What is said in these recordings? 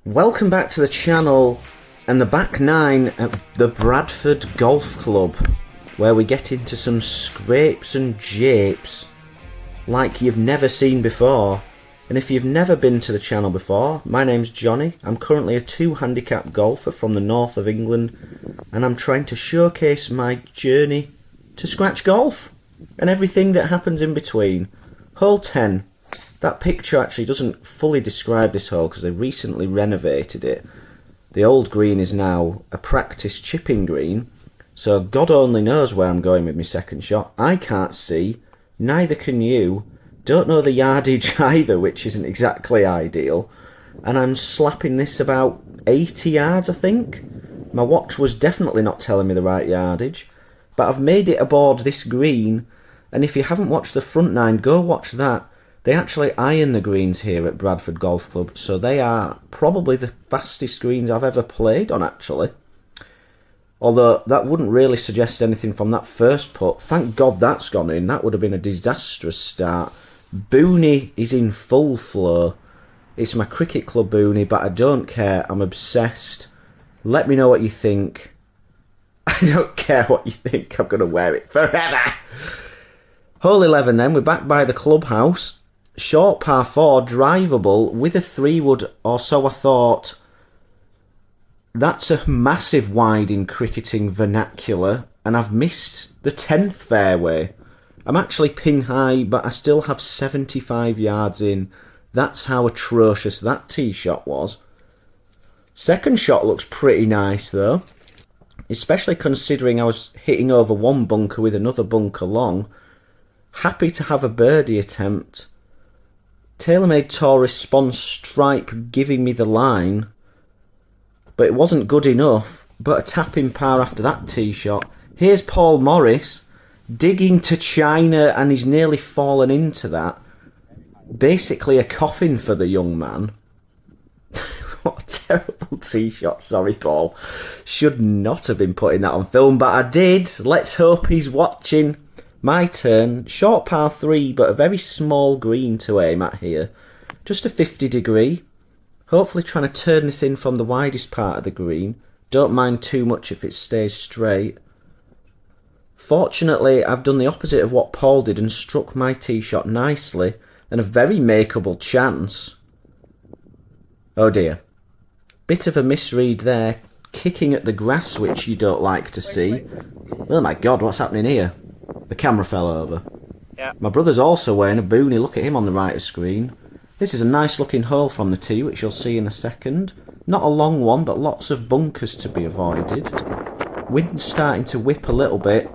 Welcome back to the channel and the back nine at the Bradford Golf Club, where we get into some scrapes and japes like you've never seen before. And if you've never been to the channel before, my name's Johnny. I'm currently a 2-handicap golfer from the north of England, and I'm trying to showcase my journey to scratch golf and everything that happens in between. Hole 10. That picture actually doesn't fully describe this hole because they recently renovated it. The old green is now a practice chipping green, so God only knows where I'm going with my second shot. I can't see, neither can you. Don't know the yardage either, which isn't exactly ideal. And I'm slapping this about 80 yards, I think. My watch was definitely not telling me the right yardage, but I've made it aboard this green, and if you haven't watched the front nine, go watch that. They actually iron the greens here at Bradford Golf Club, so they are probably the fastest greens I've ever played on, actually. Although that wouldn't really suggest anything from that first putt. Thank God that's gone in. That would have been a disastrous start. Boonie is in full flow. It's my cricket club boonie, but I don't care. I'm obsessed. Let me know what you think. I don't care what you think. I'm going to wear it forever. Hole 11 then. We're back by the clubhouse. Short par 4, drivable with a 3-wood, or so I thought. That's a massive wide in cricketing vernacular, and I've missed the 10th fairway. I'm actually pin high, but I still have 75 yards in. That's how atrocious that tee shot was. Second shot looks pretty nice though, especially considering I was hitting over one bunker with another bunker long. Happy to have a birdie attempt. TaylorMade Tourist Spawn Stripe giving me the line, but it wasn't good enough. But a tapping par after that tee shot. Here's Paul Morris digging to China, and he's nearly fallen into that. Basically a coffin for the young man. What a terrible tee shot. Sorry, Paul. Should not have been putting that on film, but I did. Let's hope he's watching. My turn. Short par 3, but a very small green to aim at here. Just a 50 degree. Hopefully trying to turn this in from the widest part of the green. Don't mind too much if it stays straight. Fortunately, I've done the opposite of what Paul did and struck my tee shot nicely, and a very makeable chance. Oh dear. Bit of a misread there. Kicking at the grass, which you don't like to see. Oh my God, what's happening here? The camera fell over. Yeah. My brother's also wearing a boonie. Look at him on the right of screen. This is a nice looking hole from the tee, which you'll see in a second. Not a long one, but lots of bunkers to be avoided. Wind's starting to whip a little bit.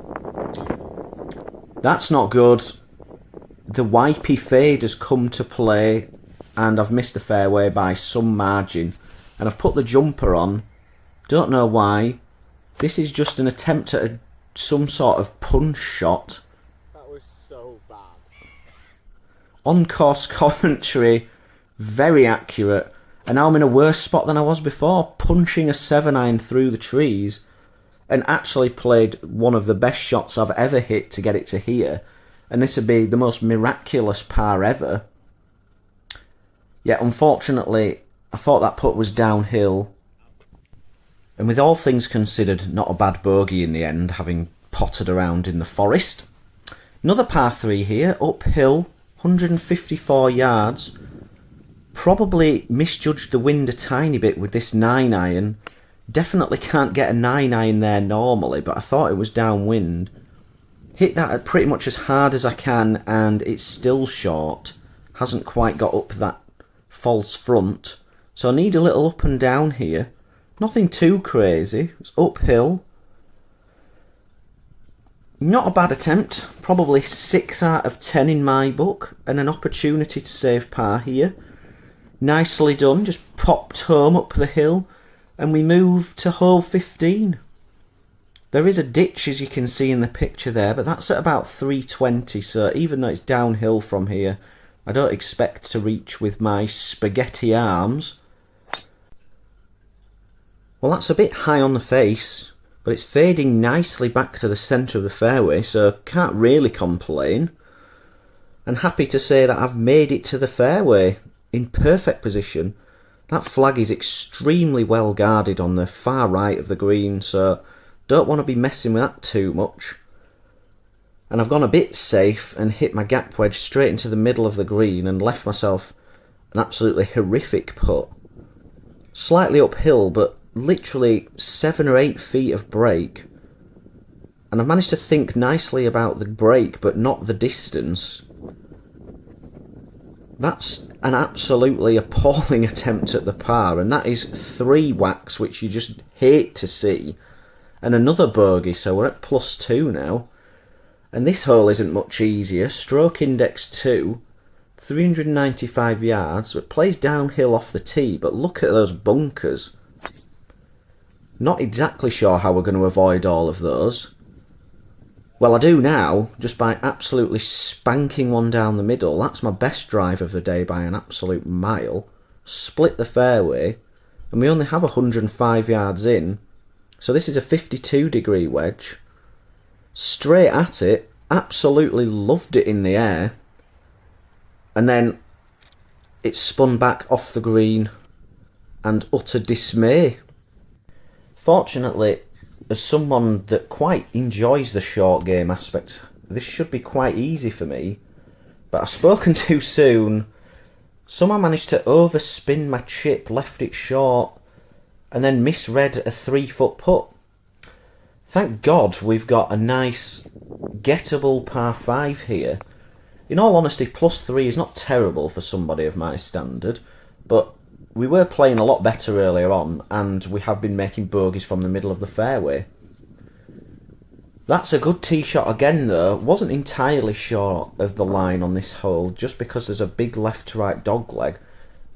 That's not good. The wipey fade has come to play, and I've missed the fairway by some margin. And I've put the jumper on. Don't know why. This is just an attempt at some sort of punch shot. That was so bad. On-course commentary, very accurate. And now I'm in a worse spot than I was before, punching a 7-iron through the trees, and actually played one of the best shots I've ever hit to get it to here. And this would be the most miraculous par ever. Yet unfortunately, I thought that putt was downhill. And with all things considered, not a bad bogey in the end, having pottered around in the forest. Another par 3 here, uphill, 154 yards. Probably misjudged the wind a tiny bit with this 9-iron. Definitely can't get a 9-iron there normally, but I thought it was downwind. Hit that at pretty much as hard as I can, and it's still short. Hasn't quite got up that false front. So I need a little up and down here. Nothing too crazy. It's uphill. Not a bad attempt. Probably 6 out of 10 in my book. And an opportunity to save par here. Nicely done. Just popped home up the hill. And we move to hole 15. There is a ditch, as you can see in the picture there. But that's at about 320. So even though it's downhill from here, I don't expect to reach with my spaghetti arms. Well, that's a bit high on the face, but it's fading nicely back to the centre of the fairway, so can't really complain. And happy to say that I've made it to the fairway in perfect position. That flag is extremely well guarded on the far right of the green, so don't want to be messing with that too much. And I've gone a bit safe and hit my gap wedge straight into the middle of the green and left myself an absolutely horrific putt. Slightly uphill, but literally 7 or 8 feet of break. And I've managed to think nicely about the break, but not the distance. That's an absolutely appalling attempt at the par, and that is 3 whacks, which you just hate to see. And another bogey, so we're at +2 now. And this hole isn't much easier. Stroke index 2, 395 yards. It plays downhill off the tee, but look at those bunkers. Not exactly sure how we're going to avoid all of those. Well, I do now, just by absolutely spanking one down the middle. That's my best drive of the day by an absolute mile. Split the fairway, and we only have 105 yards in. So this is a 52-degree wedge. Straight at it, absolutely loved it in the air, and then it spun back off the green and utter dismay. Fortunately, as someone that quite enjoys the short game aspect, this should be quite easy for me, but I've spoken too soon. Somehow managed to overspin my chip, left it short, and then misread a 3-foot putt. Thank God we've got a nice, gettable par 5 here. In all honesty, +3 is not terrible for somebody of my standard, but we were playing a lot better earlier on, and we have been making bogeys from the middle of the fairway. That's a good tee shot again though. Wasn't entirely short of the line on this hole, just because there's a big left to right dogleg.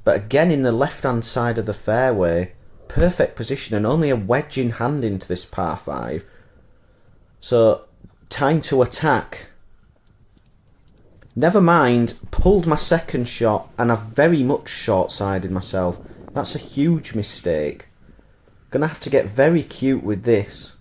But again in the left hand side of the fairway, perfect position and only a wedge in hand into this par 5. So, time to attack. Never mind, pulled my second shot and I've very much short-sided myself. That's a huge mistake. Gonna have to get very cute with this.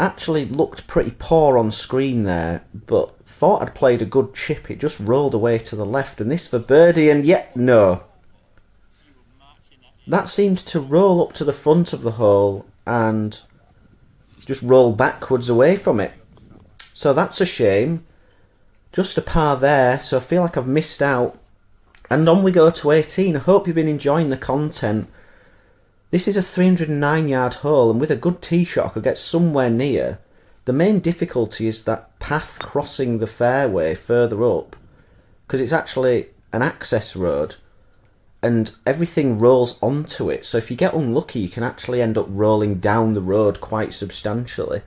Actually looked pretty poor on screen there, but thought I'd played a good chip. It just rolled away to the left, and this for birdie, and yet no. That seemed to roll up to the front of the hole and just roll backwards away from it. So that's a shame. Just a par there, so I feel like I've missed out. And on we go to 18. I hope you've been enjoying the content. This is a 309-yard hole, and with a good tee shot I could get somewhere near. The main difficulty is that path crossing the fairway further up, because it's actually an access road, and everything rolls onto it. So if you get unlucky, you can actually end up rolling down the road quite substantially.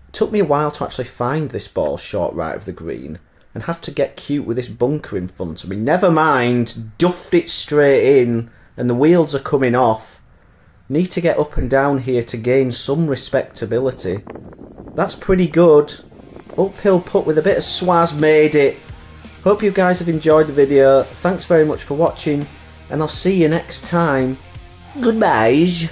It took me a while to actually find this ball short right of the green, and have to get cute with this bunker in front of me. Never mind, duffed it straight in, and the wheels are coming off. Need to get up and down here to gain some respectability. That's pretty good. Uphill putt with a bit of swaz made it. Hope you guys have enjoyed the video. Thanks very much for watching, and I'll see you next time. Goodbye.